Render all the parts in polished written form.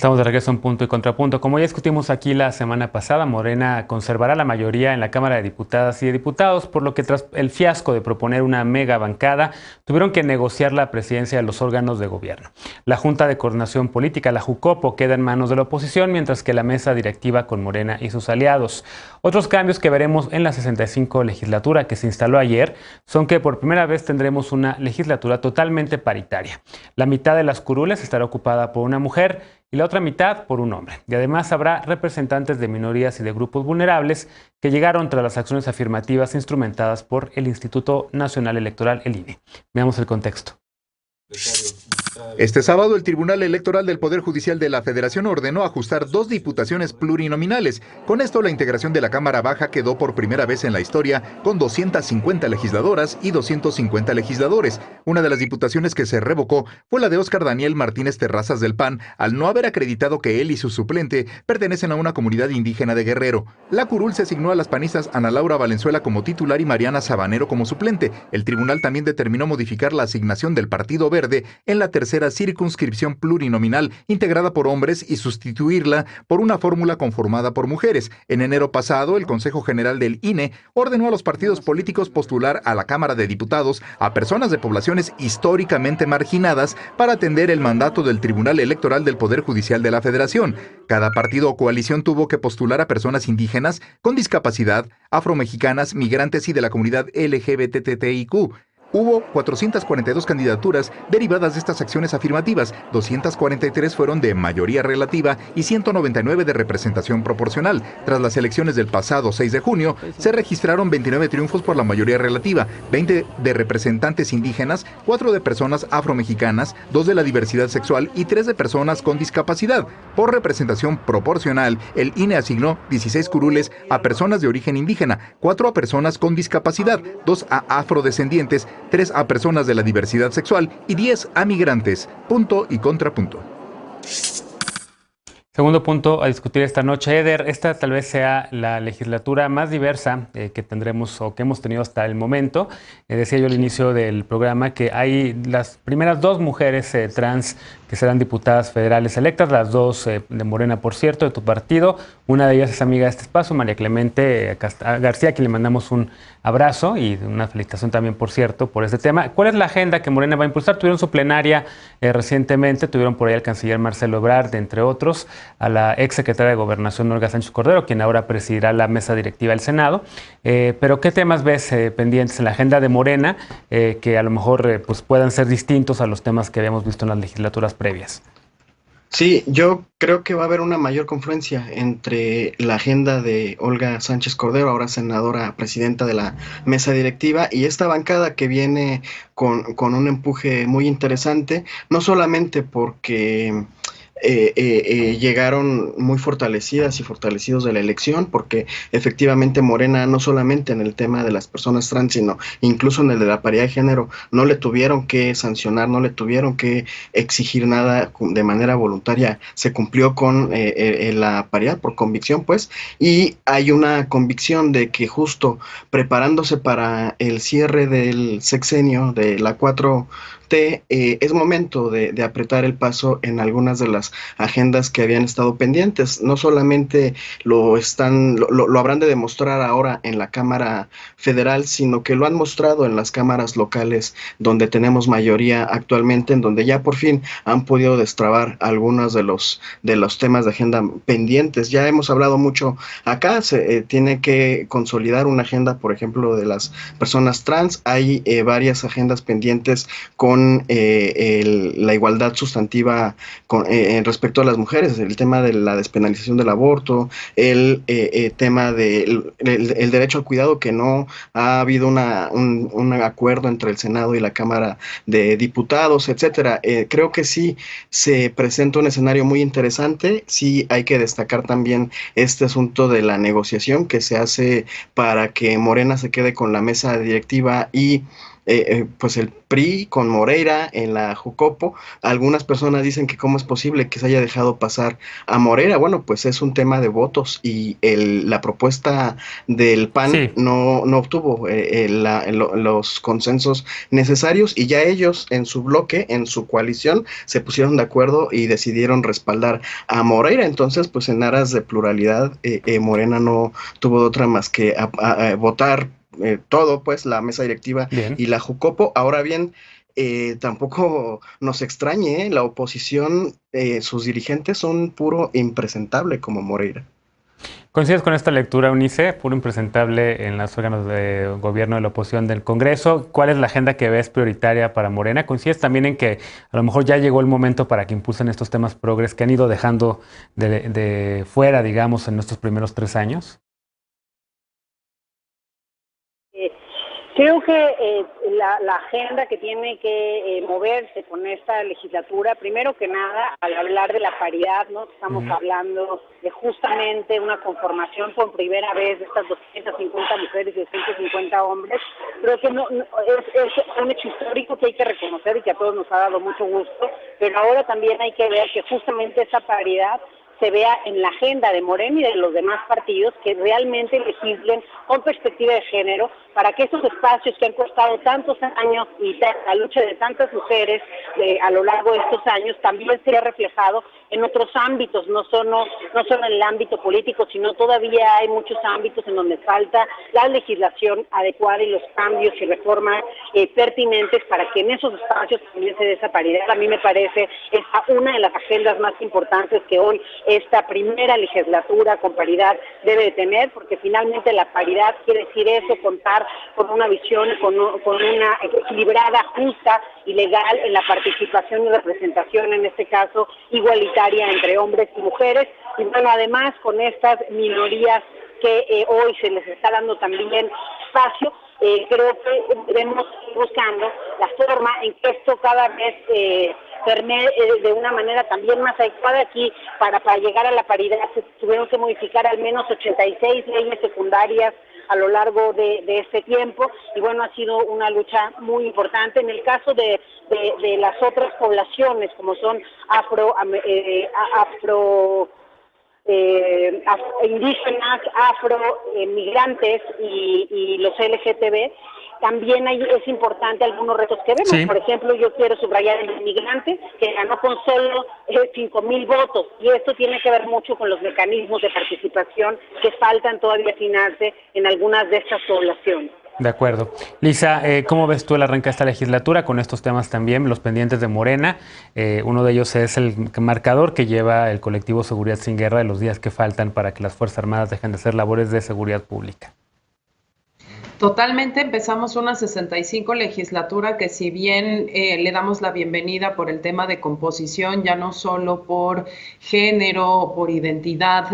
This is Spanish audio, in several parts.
Estamos de regreso en Punto y Contrapunto. Como ya discutimos aquí la semana pasada, Morena conservará la mayoría en la Cámara de Diputadas y de Diputados, por lo que tras el fiasco de proponer una mega bancada, tuvieron que negociar la presidencia de los órganos de gobierno. La Junta de Coordinación Política, la JUCOPO, queda en manos de la oposición, mientras que la mesa directiva con Morena y sus aliados. Otros cambios que veremos en la 65 legislatura que se instaló ayer son que por primera vez tendremos una legislatura totalmente paritaria. La mitad de las curules estará ocupada por una mujer y la otra mitad por un hombre. Y además habrá representantes de minorías y de grupos vulnerables que llegaron tras las acciones afirmativas instrumentadas por el Instituto Nacional Electoral, el INE. Veamos el contexto. Este sábado, el Tribunal Electoral del Poder Judicial de la Federación ordenó ajustar 2 diputaciones plurinominales. Con esto, la integración de la Cámara Baja quedó por primera vez en la historia con 250 legisladoras y 250 legisladores. Una de las diputaciones que se revocó fue la de Óscar Daniel Martínez Terrazas del PAN, al no haber acreditado que él y su suplente pertenecen a una comunidad indígena de Guerrero. La curul se asignó a las panistas Ana Laura Valenzuela como titular y Mariana Sabanero como suplente. El tribunal también determinó modificar la asignación del Partido Verde en la tercera circunscripción plurinominal integrada por hombres y sustituirla por una fórmula conformada por mujeres. En enero pasado, el Consejo General del INE ordenó a los partidos políticos postular a la Cámara de Diputados a personas de poblaciones históricamente marginadas para atender el mandato del Tribunal Electoral del Poder Judicial de la Federación. Cada partido o coalición tuvo que postular a personas indígenas con discapacidad, afromexicanas, migrantes y de la comunidad LGBTTIQ. Hubo 442 candidaturas derivadas de estas acciones afirmativas, 243 fueron de mayoría relativa y 199 de representación proporcional. Tras las elecciones del pasado 6 de junio, se registraron 29 triunfos por la mayoría relativa, 20 de representantes indígenas, 4 de personas afromexicanas, 2 de la diversidad sexual y 3 de personas con discapacidad. Por representación proporcional, el INE asignó 16 curules a personas de origen indígena, 4 a personas con discapacidad, 2 a afrodescendientes, 3 a personas de la diversidad sexual y 10 a migrantes. Punto y contrapunto. Segundo punto a discutir esta noche, Eder. Esta tal vez sea la legislatura más diversa que tendremos o que hemos tenido hasta el momento. Decía yo al inicio del programa que hay las primeras 2 mujeres trans que serán diputadas federales electas, las 2 de Morena, por cierto, de tu partido. Una de ellas es amiga de este espacio, María Clemente García, a quien le mandamos un abrazo y una felicitación también, por cierto, por este tema. ¿Cuál es la agenda que Morena va a impulsar? Tuvieron su plenaria recientemente, tuvieron por ahí al canciller Marcelo Ebrard, entre otros, a la ex secretaria de Gobernación, Olga Sánchez Cordero, quien ahora presidirá la mesa directiva del Senado. Pero ¿qué temas ves pendientes en la agenda de Morena que a lo mejor pues puedan ser distintos a los temas que habíamos visto en las legislaturas previas? Sí, yo creo que va a haber una mayor confluencia entre la agenda de Olga Sánchez Cordero, ahora senadora presidenta de la mesa directiva, y esta bancada que viene con un empuje muy interesante, no solamente porque llegaron muy fortalecidas y fortalecidos de la elección, porque efectivamente Morena no solamente en el tema de las personas trans, sino incluso en el de la paridad de género, no le tuvieron que sancionar, no le tuvieron que exigir nada de manera voluntaria, se cumplió con la paridad por convicción, pues, y hay una convicción de que justo preparándose para el cierre del sexenio de la 4T, es momento de apretar el paso en algunas de las agendas que habían estado pendientes. No solamente lo habrán de demostrar ahora en la Cámara Federal, sino que lo han mostrado en las cámaras locales donde tenemos mayoría actualmente, en donde ya por fin han podido destrabar algunos de los temas de agenda pendientes. Ya hemos hablado mucho acá, se tiene que consolidar una agenda, por ejemplo, de las personas trans. Hay varias agendas pendientes con la igualdad sustantiva respecto a las mujeres, el tema de la despenalización del aborto, el tema del el derecho al cuidado, que no ha habido un acuerdo entre el Senado y la Cámara de Diputados, etcétera. Creo que sí se presenta un escenario muy interesante. Sí hay que destacar también este asunto de la negociación que se hace para que Morena se quede con la mesa directiva y pues el PRI con Moreira en la Jucopo. Algunas personas dicen que cómo es posible que se haya dejado pasar a Moreira. Bueno, pues es un tema de votos y la propuesta del PAN Sí. no obtuvo los consensos necesarios, y ya ellos en su bloque, en su coalición, se pusieron de acuerdo y decidieron respaldar a Moreira. Entonces, pues en aras de pluralidad, Morena no tuvo otra más que votar todo, pues la mesa directiva Bien. y la Jucopo. Ahora bien, tampoco nos extrañe, la oposición, sus dirigentes son puro impresentable como Moreira. ¿Coincides con esta lectura, Eunice? Puro impresentable en los órganos de gobierno de la oposición del Congreso. ¿Cuál es la agenda que ves prioritaria para Morena? ¿Coincides también en que a lo mejor ya llegó el momento para que impulsen estos temas progres que han ido dejando de fuera, digamos, en estos primeros 3 años? Creo que la agenda que tiene que moverse con esta legislatura, primero que nada, al hablar de la paridad, ¿no? Estamos hablando de justamente una conformación por primera vez de estas 250 mujeres y 250 hombres. Creo que es un hecho histórico que hay que reconocer y que a todos nos ha dado mucho gusto, pero ahora también hay que ver que justamente esa paridad se vea en la agenda de Morena y de los demás partidos, que realmente legislen con perspectiva de género, para que esos espacios que han costado tantos años y la lucha de tantas mujeres a lo largo de estos años también sea reflejado en otros ámbitos, no solo en el ámbito político, sino todavía hay muchos ámbitos en donde falta la legislación adecuada y los cambios y reformas pertinentes para que en esos espacios también se dé esa paridad. A mí me parece esta una de las agendas más importantes que hoy esta primera legislatura con paridad debe de tener, porque finalmente la paridad quiere decir eso, contar con una visión, con una equilibrada, justa y legal en la participación y representación, en este caso igualitaria entre hombres y mujeres, y bueno, además con estas minorías que hoy se les está dando también espacio. Creo que debemos ir buscando la forma en que esto cada vez permee de una manera también más adecuada. Aquí, para llegar a la paridad, se tuvieron que modificar al menos 86 leyes secundarias a lo largo de este tiempo, y bueno, ha sido una lucha muy importante. En el caso de las otras poblaciones, como son indígenas, migrantes y los LGTB, también es importante algunos retos que vemos. Sí. Por ejemplo, yo quiero subrayar el inmigrante, que ganó con solo 5,000 votos, y esto tiene que ver mucho con los mecanismos de participación que faltan todavía afinarse en algunas de estas poblaciones. De acuerdo. Lisa, ¿cómo ves tú el arranque de esta legislatura con estos temas también, los pendientes de Morena? Uno de ellos es el marcador que lleva el colectivo Seguridad Sin Guerra de los días que faltan para que las Fuerzas Armadas dejen de hacer labores de seguridad pública. Totalmente, empezamos una 65 legislatura que, si bien le damos la bienvenida por el tema de composición, ya no solo por género, por identidad,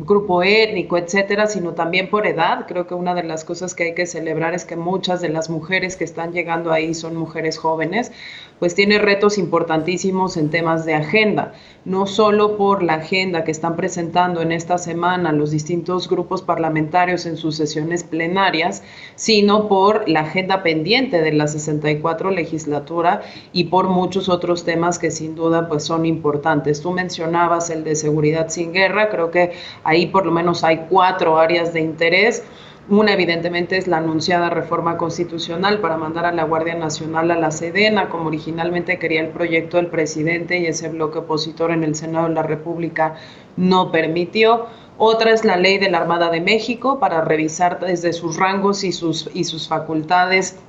grupo étnico, etcétera, sino también por edad. Creo que una de las cosas que hay que celebrar es que muchas de las mujeres que están llegando ahí son mujeres jóvenes, pues tiene retos importantísimos en temas de agenda, no solo por la agenda que están presentando en esta semana los distintos grupos parlamentarios en sus sesiones plenarias, sino por la agenda pendiente de la 64 legislatura y por muchos otros temas que sin duda pues son importantes. Tú mencionabas el de Seguridad Sin Guerra, creo que ahí por lo menos hay 4 áreas de interés. Una, evidentemente, es la anunciada reforma constitucional para mandar a la Guardia Nacional a la Sedena, como originalmente quería el proyecto del presidente, y ese bloque opositor en el Senado de la República no permitió. Otra es la ley de la Armada de México, para revisar desde sus rangos y sus facultades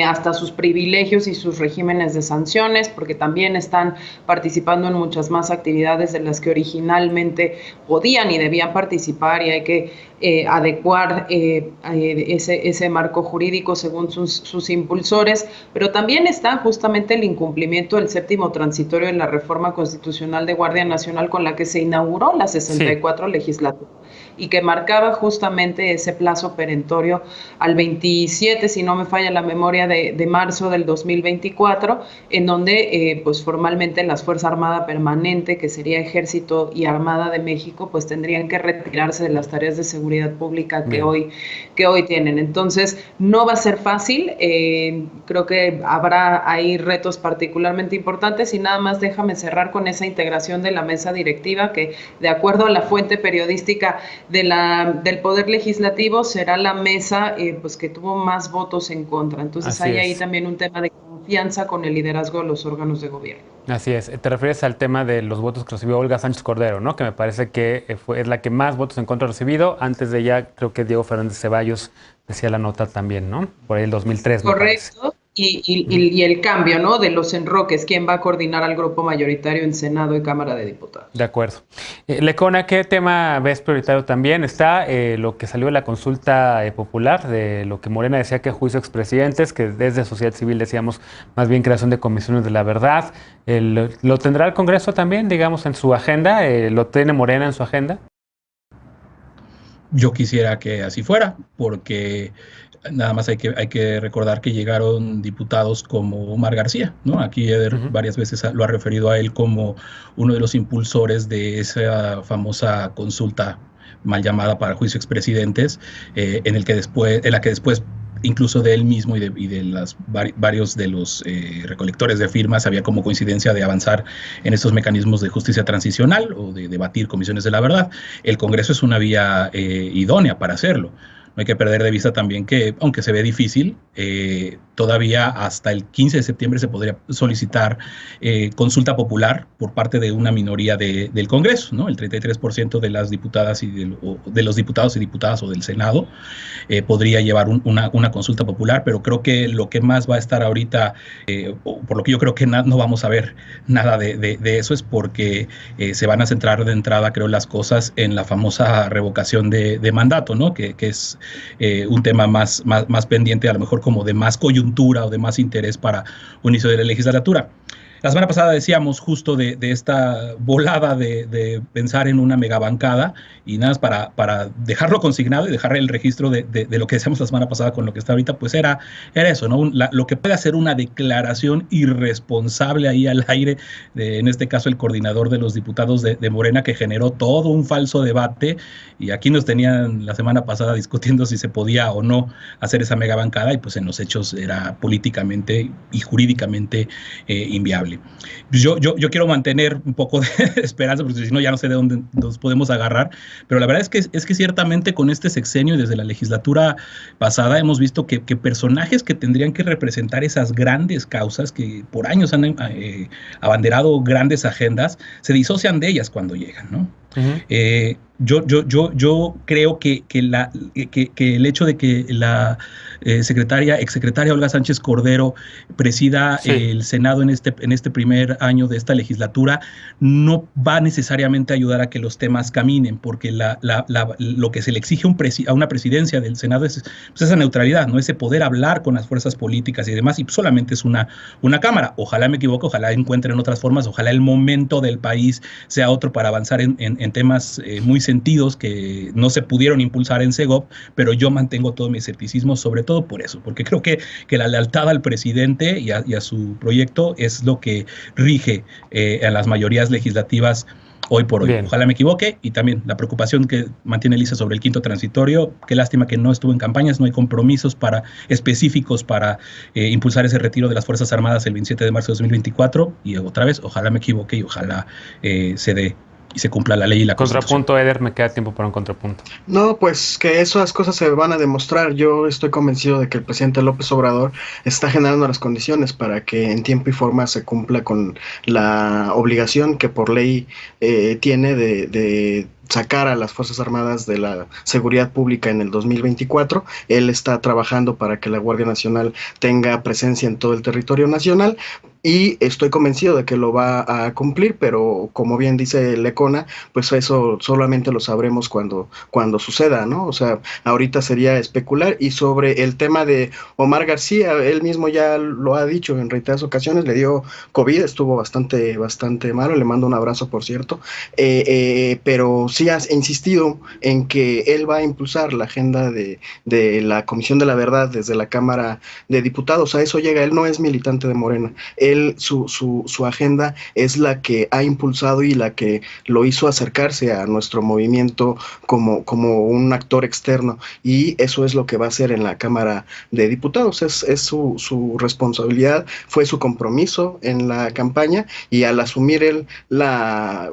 hasta sus privilegios y sus regímenes de sanciones, porque también están participando en muchas más actividades de las que originalmente podían y debían participar, y hay que adecuar ese marco jurídico según sus impulsores. Pero también está justamente el incumplimiento del 7º transitorio de la reforma constitucional de Guardia Nacional, con la que se inauguró la 64 legislatura. y que marcaba justamente ese plazo perentorio al 27, si no me falla la memoria, de marzo del 2024, en donde pues formalmente las Fuerza Armada Permanente, que sería Ejército y Armada de México, pues tendrían que retirarse de las tareas de seguridad pública que hoy tienen. Entonces, no va a ser fácil, creo que habrá ahí retos particularmente importantes, y nada más déjame cerrar con esa integración de la mesa directiva, que de acuerdo a la fuente periodística del Poder Legislativo será la mesa pues que tuvo más votos en contra. Entonces hay ahí también un tema de confianza con el liderazgo de los órganos de gobierno. Así es. Te refieres al tema de los votos que recibió Olga Sánchez Cordero, ¿no? Que me parece que es la que más votos en contra ha recibido. Antes de ella, creo que Diego Fernández Ceballos decía la nota también, ¿no? Por ahí el 2003. Correcto. Y el cambio, ¿no? De los enroques, ¿quién va a coordinar al grupo mayoritario en Senado y Cámara de Diputados? De acuerdo. Lecona, ¿qué tema ves prioritario también? Está lo que salió de la consulta popular, de lo que Morena decía que juicio expresidentes, que desde sociedad civil decíamos más bien creación de comisiones de la verdad. ¿Lo tendrá el Congreso también, digamos, en su agenda? ¿Lo tiene Morena en su agenda? Yo quisiera que así fuera, porque nada más hay que recordar que llegaron diputados como Omar García, ¿no? Aquí Eder varias veces lo ha referido a él como uno de los impulsores de esa famosa consulta mal llamada para juicio expresidentes, en la que después incluso de él mismo y de varios de los recolectores de firmas había como coincidencia de avanzar en estos mecanismos de justicia transicional o de debatir comisiones de la verdad. El Congreso es una vía idónea para hacerlo. No hay que perder de vista también que, aunque se ve difícil, todavía hasta el 15 de septiembre se podría solicitar consulta popular por parte de una minoría del Congreso, ¿no? El 33% de las diputadas de los diputados y diputadas o del Senado podría llevar una consulta popular, pero creo que lo que más va a estar ahorita, por lo que yo creo que no vamos a ver nada de eso, es porque se van a centrar de entrada, creo, las cosas en la famosa revocación de mandato, ¿no? Que es un tema más pendiente, a lo mejor como de más coyuntura o de más interés para un inicio de la legislatura. La semana pasada decíamos justo de esta volada de pensar en una megabancada, y nada más para dejarlo consignado y dejar el registro de lo que decíamos la semana pasada con lo que está ahorita, pues era eso, ¿no? Lo que puede hacer una declaración irresponsable ahí al aire, en este caso el coordinador de los diputados de Morena, que generó todo un falso debate, y aquí nos tenían la semana pasada discutiendo si se podía o no hacer esa megabancada, y pues en los hechos era políticamente y jurídicamente inviable. Yo quiero mantener un poco de esperanza, porque si no ya no sé de dónde nos podemos agarrar, pero la verdad es que ciertamente con este sexenio y desde la legislatura pasada hemos visto que personajes que tendrían que representar esas grandes causas, que por años han abanderado grandes agendas, se disocian de ellas cuando llegan, ¿no? Yo creo que el hecho de que la exsecretaria Olga Sánchez Cordero presida el Senado en este primer año de esta legislatura no va necesariamente a ayudar a que los temas caminen, porque lo que se le exige a una presidencia del Senado es esa neutralidad, ¿no? Ese poder hablar con las fuerzas políticas y demás, y solamente es una cámara. Ojalá me equivoque, ojalá encuentren otras formas, ojalá el momento del país sea otro para avanzar en temas muy sentidos que no se pudieron impulsar en Segov, pero yo mantengo todo mi escepticismo, sobre todo por eso, porque creo que la lealtad al presidente y a su proyecto es lo que rige a las mayorías legislativas hoy por hoy. Bien. Ojalá me equivoque, y también la preocupación que mantiene Elisa sobre el quinto transitorio. Qué lástima que no estuvo en campañas, no hay compromisos específicos para impulsar ese retiro de las Fuerzas Armadas el 27 de marzo de 2024, y otra vez, ojalá me equivoque y ojalá se dé y se cumpla la ley y la Constitución. Contrapunto, Eder, me queda tiempo para un contrapunto. No, pues que esas cosas se van a demostrar. Yo estoy convencido de que el presidente López Obrador está generando las condiciones para que en tiempo y forma se cumpla con la obligación que por ley tiene de sacar a las Fuerzas Armadas de la seguridad pública en el 2024. Él está trabajando para que la Guardia Nacional tenga presencia en todo el territorio nacional. y estoy convencido de que lo va a cumplir, pero como bien dice Lecona, pues eso solamente lo sabremos cuando suceda, ¿no? O sea, ahorita sería especular. Y sobre el tema de Omar García, él mismo ya lo ha dicho en reiteradas ocasiones, le dio COVID, estuvo bastante malo, le mando un abrazo, por cierto, pero sí ha insistido en que él va a impulsar la agenda de la Comisión de la Verdad desde la Cámara de Diputados. A eso llega, él no es militante de Morena, él, su agenda es la que ha impulsado y la que lo hizo acercarse a nuestro movimiento como un actor externo, y eso es lo que va a hacer en la Cámara de Diputados. Es su responsabilidad, fue su compromiso en la campaña, y al asumir él la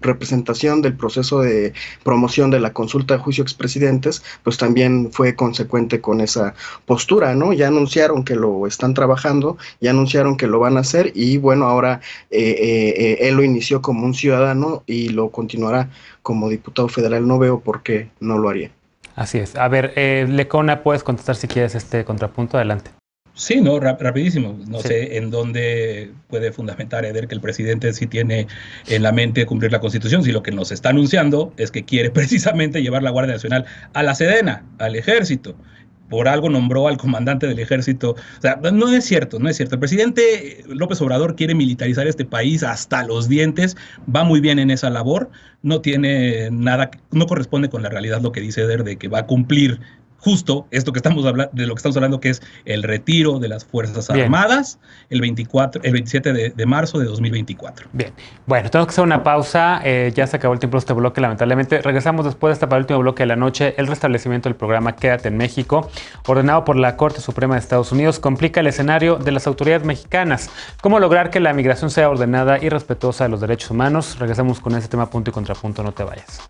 representación del proceso de promoción de la consulta de juicio expresidentes, pues también fue consecuente con esa postura, ¿no? Ya anunciaron que lo están trabajando, ya anunciaron que lo van a hacer, y bueno, ahora él lo inició como un ciudadano y lo continuará como diputado federal. No veo por qué no lo haría. Así es. A ver, Lecona, puedes contestar si quieres este contrapunto. Adelante. Sí, no, rapidísimo. No sé en dónde puede fundamentar, Eder, que el presidente sí tiene en la mente cumplir la Constitución, si lo que nos está anunciando es que quiere precisamente llevar la Guardia Nacional a la Sedena, al Ejército. Por algo nombró al comandante del Ejército. O sea, no es cierto, no es cierto. El presidente López Obrador quiere militarizar este país hasta los dientes, va muy bien en esa labor, no tiene nada, no corresponde con la realidad lo que dice Eder de que va a cumplir justo esto que estamos hablando, de lo que estamos hablando, que es el retiro de las Fuerzas Armadas el 27 de marzo de 2024. Bien, bueno, tenemos que hacer una pausa, ya se acabó el tiempo de este bloque, lamentablemente. Regresamos después de esta para el último bloque de la noche. El restablecimiento del programa Quédate en México, ordenado por la Corte Suprema de Estados Unidos, complica el escenario de las autoridades mexicanas. ¿Cómo lograr que la migración sea ordenada y respetuosa de los derechos humanos? Regresamos con ese tema punto y contrapunto, no te vayas.